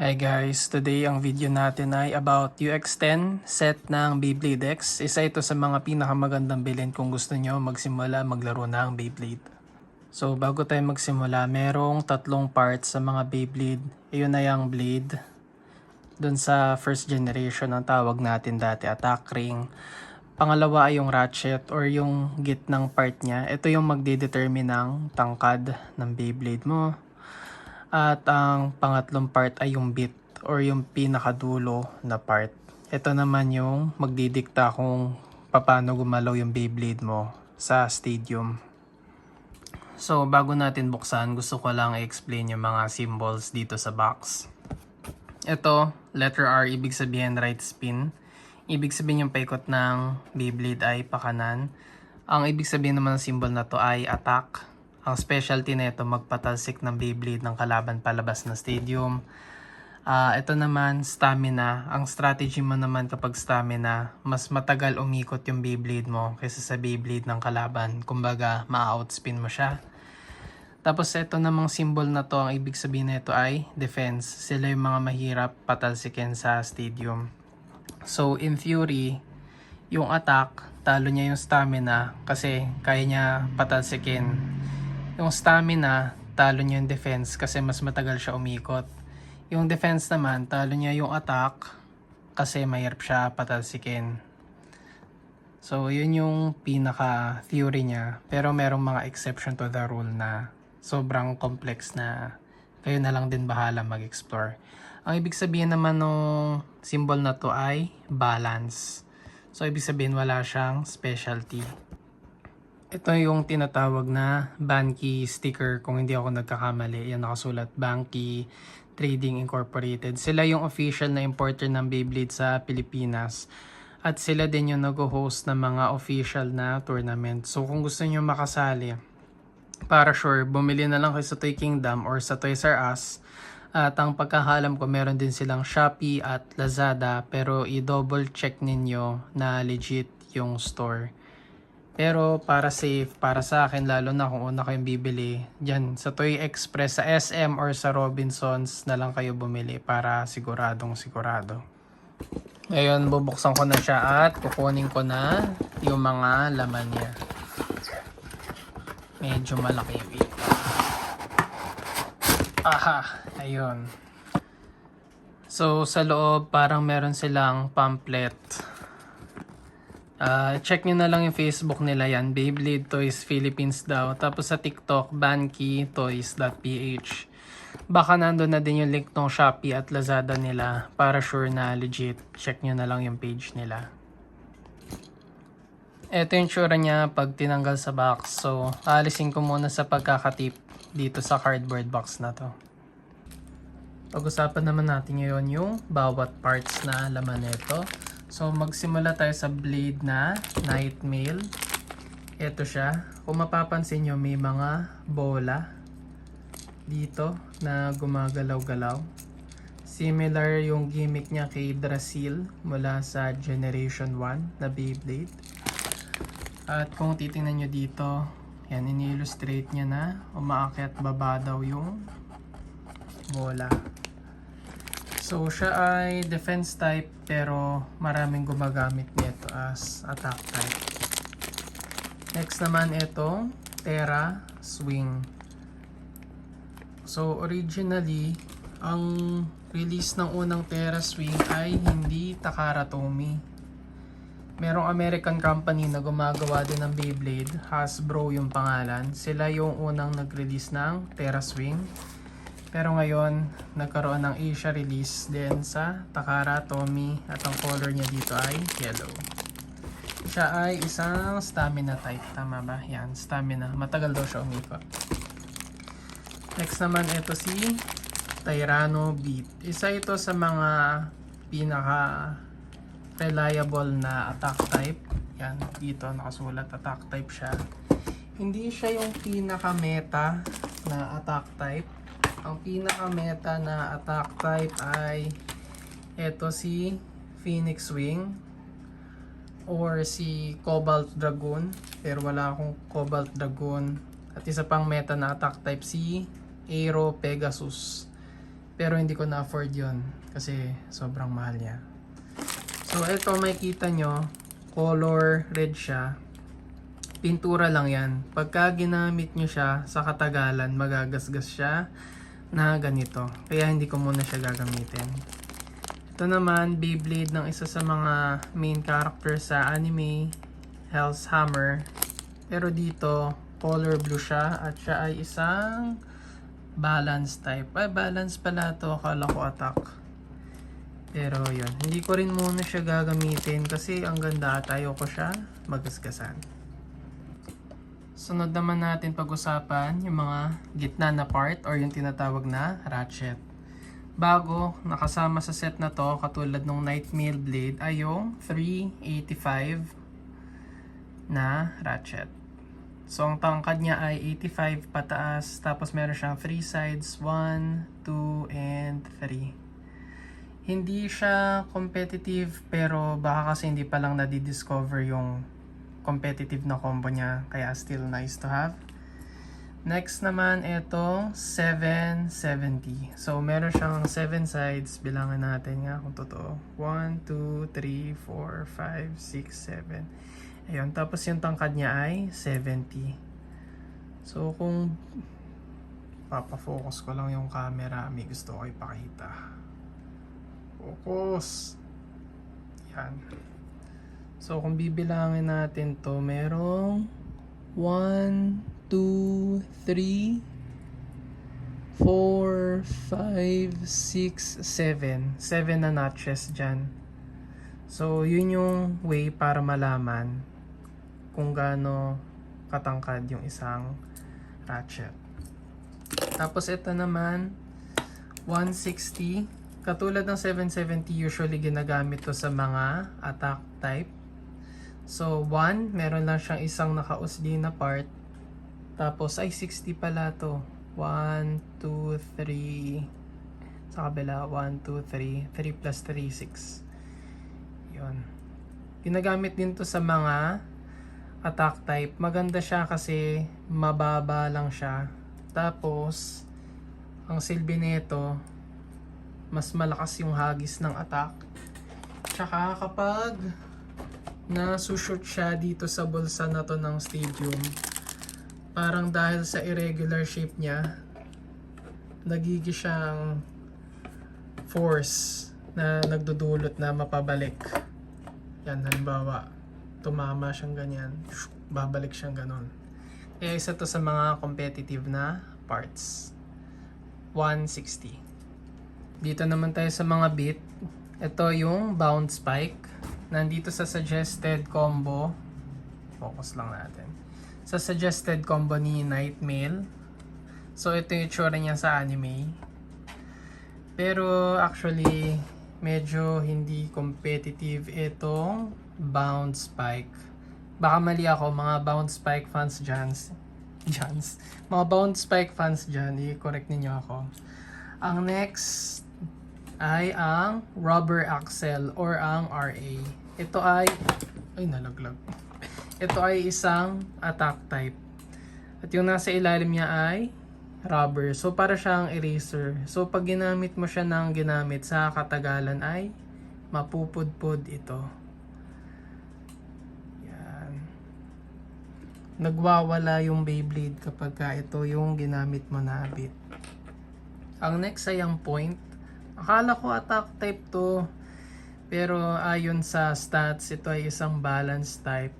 Hi guys, today ang video natin ay about UX10 set ng Beyblade X. Isa ito sa mga pinakamagandang bilhin kung gusto nyo magsimula maglaro ng Beyblade. So bago tayo magsimula, merong tatlong parts sa mga Beyblade. Iyon na yung blade. Doon sa first generation ang tawag natin dati attack ring. Pangalawa ay yung ratchet or yung gitnang part niya. Ito yung magdedetermine ng tangkad ng Beyblade mo. At ang pangatlong part ay yung bit or yung pinakadulo na part. Ito naman yung magdidikta kung paano gumalaw yung Beyblade mo sa stadium. So bago natin buksan, gusto ko lang i-explain yung mga symbols dito sa box. Ito, letter R, ibig sabihin right spin. Ibig sabihin yung paikot ng Beyblade ay pakanan. Ang ibig sabihin naman ng symbol na to ay attack. Ang specialty na ito, magpatalsik ng Beyblade ng kalaban palabas ng stadium. Ito naman, stamina. Ang strategy mo naman kapag stamina, mas matagal umikot yung Beyblade mo kaysa sa Beyblade ng kalaban. Kumbaga, ma-outspin mo siya. Tapos ito namang symbol na to, ang ibig sabihin na ito ay defense. Sila yung mga mahirap patalsikin sa stadium. So, in theory, yung attack, talo niya yung stamina kasi kaya niya patalsikin. Yung stamina, talo niya yung defense kasi mas matagal siya umikot. Yung defense naman, talo niya yung attack kasi mahirap siya patalsikin. So, yun yung pinaka-theory niya. Pero merong mga exception to the rule na sobrang complex na kayo na lang din bahala mag-explore. Ang ibig sabihin naman ng symbol na to ay balance. So, ibig sabihin wala siyang specialty. Ito yung tinatawag na Banki sticker kung hindi ako nagkakamali. Yan nakasulat Banki Trading Incorporated. Sila yung official na importer ng Beyblade sa Pilipinas. At sila din yung nag-host ng mga official na tournament. So kung gusto nyo makasali, para sure, bumili na lang kayo sa Toy Kingdom or sa Toys R Us. At ang pagkakalam ko, meron din silang Shopee at Lazada. Pero i-double check ninyo na legit yung store. Pero para safe, para sa akin, lalo na kung una kayong bibili, dyan sa Toy Express, sa SM or sa Robinsons na lang kayo bumili para siguradong sigurado. Ngayon, bubuksan ko na siya at kukunin ko na yung mga laman niya. Medyo malaki yung ito. Aha, ayun. So, sa loob, parang meron silang pamphlet. Check nyo na lang yung Facebook nila yan, Beyblade Toys Philippines daw. Tapos sa TikTok, bankitoys.ph. Baka nandun na din yung link ng Shopee at Lazada nila para sure na legit. Check nyo na lang yung page nila. Ito yung tsura niya pag tinanggal sa box. So, alisin ko muna sa pagkakatip dito sa cardboard box na to. Pag-usapan naman natin ngayon yung bawat parts na laman nito. So, magsimula tayo sa blade na Nightmail. Ito siya. Kung mapapansin nyo, may mga bola dito na gumagalaw-galaw. Similar yung gimmick niya kay Drasil mula sa Generation 1 na Beyblade. At kung titingnan nyo dito, yan, ini-illustrate niya na umaakyat baba daw yung bola. So, siya ay defense type pero maraming gumagamit nito as attack type. Next naman ito, Terra Swing. So, originally, ang release ng unang Terra Swing ay hindi Takara Tomy. Merong American company na gumagawa din ng Beyblade, Hasbro yung pangalan. Sila yung unang nag-release ng Terra Swing. Pero ngayon, nagkaroon ng Asia release din sa Takara Tomy at ang color niya dito ay yellow. Siya ay isang stamina type. Tama ba? Yan, stamina. Matagal daw siya umikot. Next naman ito si Tyranno Beat. Isa ito sa mga pinaka reliable na attack type. Yan, dito nakasulat attack type siya. Hindi siya yung pinaka meta na attack type. Ang pinaka-meta na attack type ay ito si Phoenix Wing or si Cobalt Dragoon. Pero wala akong Cobalt Dragoon. At isa pang meta na attack type si Aero Pegasus. Pero hindi ko na-afford yun kasi sobrang mahal niya. So ito makikita nyo, color red siya. Pintura lang yan. Pagka ginamit nyo siya sa katagalan, magagasgas siya na ganito. Kaya hindi ko muna siya gagamitin. Ito naman, Beyblade ng isa sa mga main character sa anime, Hell's Hammer. Pero dito, color blue siya at siya ay isang balance type. Ay, balance pala to. Akala ko attack. Pero yun, hindi ko rin muna siya gagamitin kasi ang ganda at ayoko siya magasgasan. Sunod naman natin pag-usapan yung mga gitna na part or yung tinatawag na ratchet. Bago, nakasama sa set na to, katulad ng Nightmail Blade, ay yung 385 na ratchet. So, ang tangkad niya ay 85 pataas, tapos meron siyang 3 sides, 1, 2, and 3. Hindi siya competitive, pero baka kasi hindi pa lang nadidiscover yung competitive na combo niya, kaya still nice to have. Next naman, ito 770. So, meron siyang 7 sides. Bilangan natin nga kung totoo. 1, 2, 3, 4, 5, 6, 7. Ayun. Tapos yung tangkad niya ay 70. So, kung papafocus ko lang yung camera, may gusto ko ipakita. Focus! Yan. So, kung bibilangin natin to, merong 1, 2, 3, 4, 5, 6, 7. 7 na notches dyan. So, yun yung way para malaman kung gaano katangkad yung isang ratchet. Tapos, ito naman, 160. Katulad ng 770, usually ginagamit to sa mga attack type. So, 1, meron lang siyang isang nakausli na part. Tapos, ay 60 pala to. 1, 2, 3. Sa kabila, 1, 2, 3. 3 plus 3, 6. Yun. Ginagamit din to sa mga attack type. Maganda siya kasi mababa lang siya. Tapos, ang silbi nito, mas malakas yung hagis ng attack. Tsaka kapag nasushoot siya dito sa bulsa na to ng stadium, parang dahil sa irregular shape niya, nagigi siyang force na nagdudulot na mapabalik. Yan, halimbawa, tumama siyang ganyan, babalik siyang ganon. Kaya isa to sa mga competitive na parts. 160. Dito naman tayo sa mga bit. Ito yung bound spike. Nandito sa suggested combo. Focus lang natin. Sa suggested combo ni Nightmail. So, ito yung itsura niya sa anime. Pero, actually, medyo hindi competitive itong bound spike. Baka mali ako, mga bound spike fans dyan. Mga bound spike fans dyan, i-correct ninyo ako. Ang next ay ang rubber axle or ang RA. Ito ay nalaglag. Ito ay isang attack type. At yung nasa ilalim niya ay rubber. So para siyang eraser. So pag ginamit mo siya ng ginamit sa katagalan ay mapupudpud ito. Yan. Nagwawala yung Beyblade kapag ito yung ginamit mo na bit. Ang next ay ang point. Akala ko attack type to. Pero ayon sa stats, ito ay isang balance type.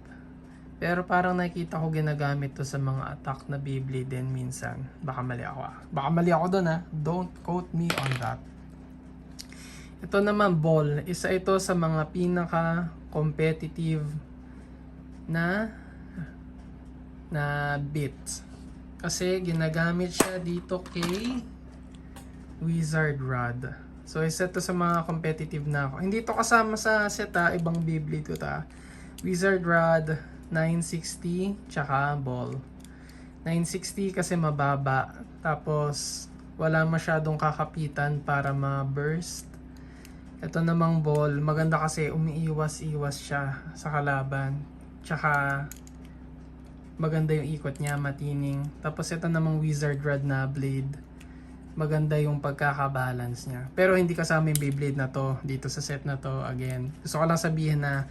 Pero parang nakita ko ginagamit to sa mga attack na Beyblade din minsan. Baka mali ako Baka mali ako doon Don't quote me on that. Ito naman ball. Isa ito sa mga pinaka-competitive na bit. Kasi ginagamit siya dito kay Wizard Rod. So, isa to sa mga competitive na ako. Hindi to kasama sa set ibang Beyblade to Wizard Rod, 960, tsaka ball. 960 kasi mababa. Tapos, wala masyadong kakapitan para ma-burst. Ito namang ball, maganda kasi umiiwas-iwas siya sa kalaban. Tsaka, maganda yung ikot niya, matining. Tapos, ito namang Wizard Rod na blade. maganda yung pagkakabalance niya. Pero hindi kasama yung Beyblade na to dito sa set na to. Again, gusto ko lang sabihin na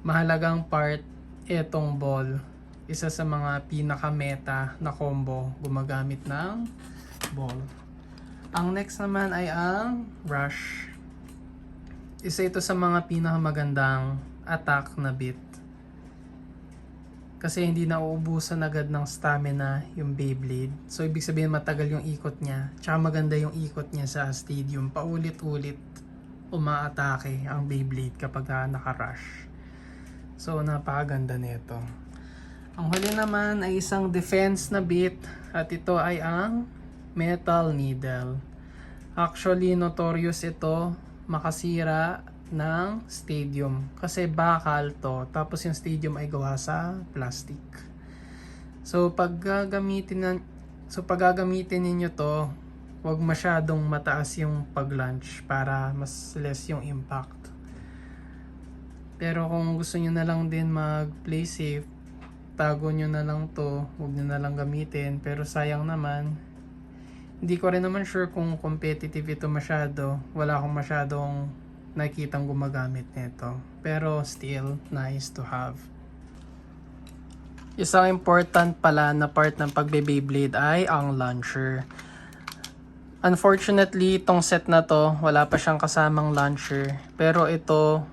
mahalagang part etong ball. Isa sa mga pinaka-meta na combo gumagamit ng ball. Ang next naman ay ang rush. Isa ito sa mga pinakamagandang attack na bit. Kasi hindi nauubusan agad ng stamina yung Beyblade. So ibig sabihin matagal yung ikot niya. Tsaka maganda yung ikot niya sa stadium. Paulit-ulit umaatake ang Beyblade kapag naka-rush. So napakaganda nito. Ang huli naman ay isang defense na bit. At ito ay ang metal needle. Actually notorious ito makasira ng stadium kasi bakal to, tapos yung stadium ay gawa sa plastic. So pag gagamitin ninyo to, huwag masyadong mataas yung pag-launch para mas less yung impact. Pero kung gusto nyo na lang din mag-play safe, tago nyo na lang to, huwag nyo na lang gamitin. Pero sayang naman, hindi ko rin naman sure kung competitive ito masyado. Wala akong masyadong nakikitang gumagamit nito. Pero still, nice to have. Isang important pala na part ng pagbe-Beyblade ay ang launcher. Unfortunately, itong set na to, wala pa siyang kasamang launcher. Pero ito,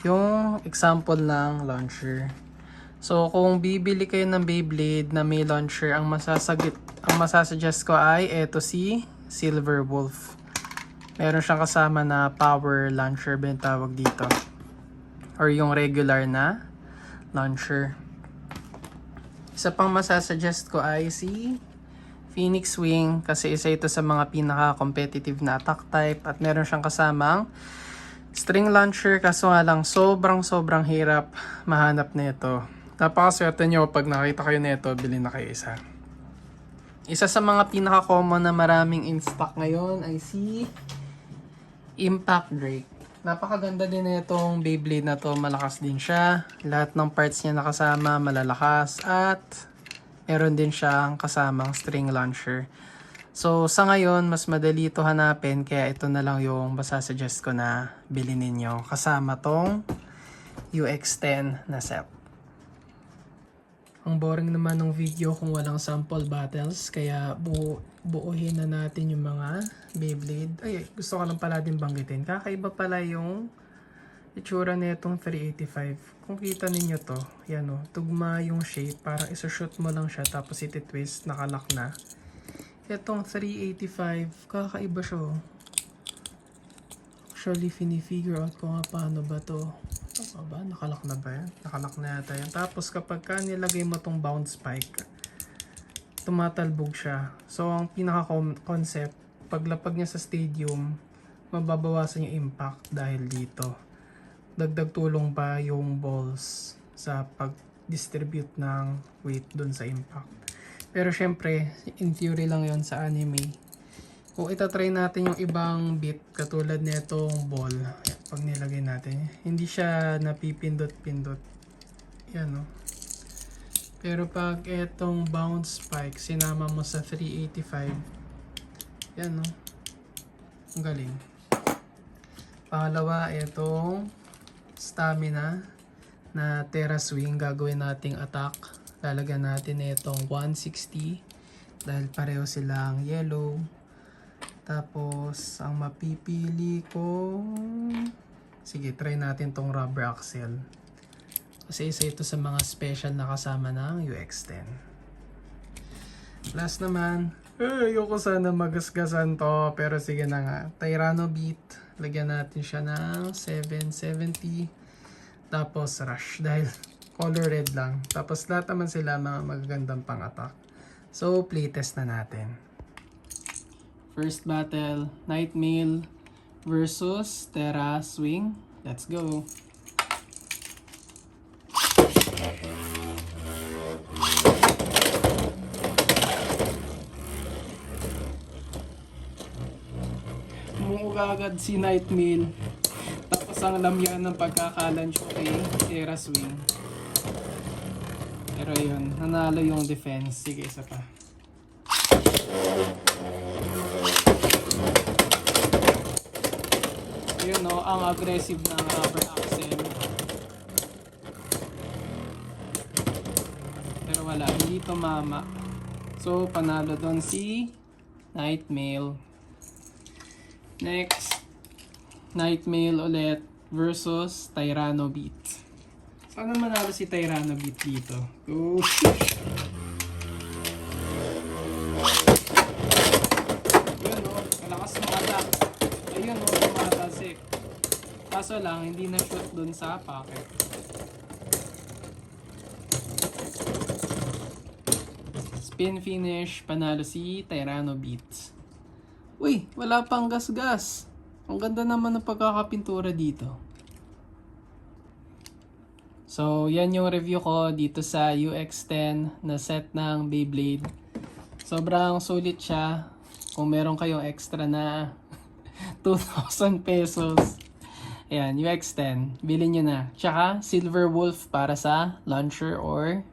yung example ng launcher. So, kung bibili kayo ng Beyblade na may launcher, ang masasuggest ko ay ito si Silver Wolf. Meron siyang kasama na power launcher ba yung tawag dito. Or yung regular na launcher. Isa pang masasuggest ko ay si Phoenix Wing kasi isa ito sa mga pinaka-competitive na attack type at meron siyang kasamang string launcher kaso nga lang sobrang hirap mahanap nito. Napakaswerte nyo pag nakita kayo nito, bilhin na kayo isa. Isa sa mga pinaka-common na maraming in stock ngayon ay si Impact Drake. Napakaganda din itong Beyblade na to. Malakas din siya. Lahat ng parts niya nakasama, malalakas. At meron din siyang kasamang string launcher. So sa ngayon, mas madali ito hanapin. Kaya ito na lang yung masasuggest ko na bilhin ninyo. Kasama tong UX10 na set. Ang boring naman ng video kung walang sample battles. Kaya buuhin na natin yung mga Beyblade. Ay, gusto ko lang pala din banggitin. Kakaiba pala yung itsura nitong 385. Kung kita ninyo to, yan o, tugma yung shape. Parang isushoot mo lang siya tapos iti-twist, nakalock na. Itong 385, kakaiba siya o. Actually, fini-figure out ko nga paano ba to. Tama ba? Nakalock na ba yan? Nakalock na yata yan. Tapos kapag ka nilagay mo tong bounce spike, tumatalbog siya. So, ang pinaka-concept, paglapag niya sa stadium, mababawasan yung impact dahil dito. Dagdag tulong pa yung balls sa pag-distribute ng weight dun sa impact. Pero syempre, in theory lang yon sa anime. Kung itatry natin yung ibang bit, katulad nitong ball, pag nilagay natin, hindi siya napipindot-pindot. Yan o. Pero pag etong bounce spike, sinama mo sa 385, yan no. Ang galing. Pangalawa, etong stamina na Terra Swing. Gagawin nating attack. Lalagyan natin etong 160 dahil pareho silang yellow. Tapos, ang mapipili ko, sige, try natin tong rubber axle. Kasi isa ito sa mga special na kasama ng UX10. Last naman, ayoko sana magasgasan to, pero sige na nga. Tyranno Beat, lagyan natin siya ng 770. Tapos rush, dahil color red lang. Tapos lahat naman sila mga magagandang pang attack. So, playtest na natin. First battle, Nightmail versus Terra Swing. Let's go! Umuuga agad si Nightmail. Tapos ang lamyan ng pagkakalanch ko kay Terra Swing. Pero yun, nanalo yung defense. Sige, isa pa. Ayun no, ang aggressive ng rubber axle. Pero wala, hindi tumama. So, panalo doon si Nightmail. Next, Nightmail ulit versus Tyranno Beat. Sana manalo si Tyranno Beat dito. Oh. Ayun o, malakas ng attack. Ayun o, tumatasik. Kaso lang, hindi na shoot dun sa pocket. Spin finish, panalo si Tyranno Beat. Uy, wala pang gas-gas. Ang ganda naman ng pagkakapintura dito. So, yan yung review ko dito sa UX10 na set ng Beyblade. Sobrang sulit siya. Kung meron kayong extra na 2,000 pesos. Ayan, UX10. Bilhin nyo na. Tsaka, Silver Wolf para sa launcher or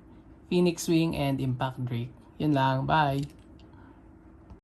Phoenix Wing and Impact Drake. Yun lang. Bye!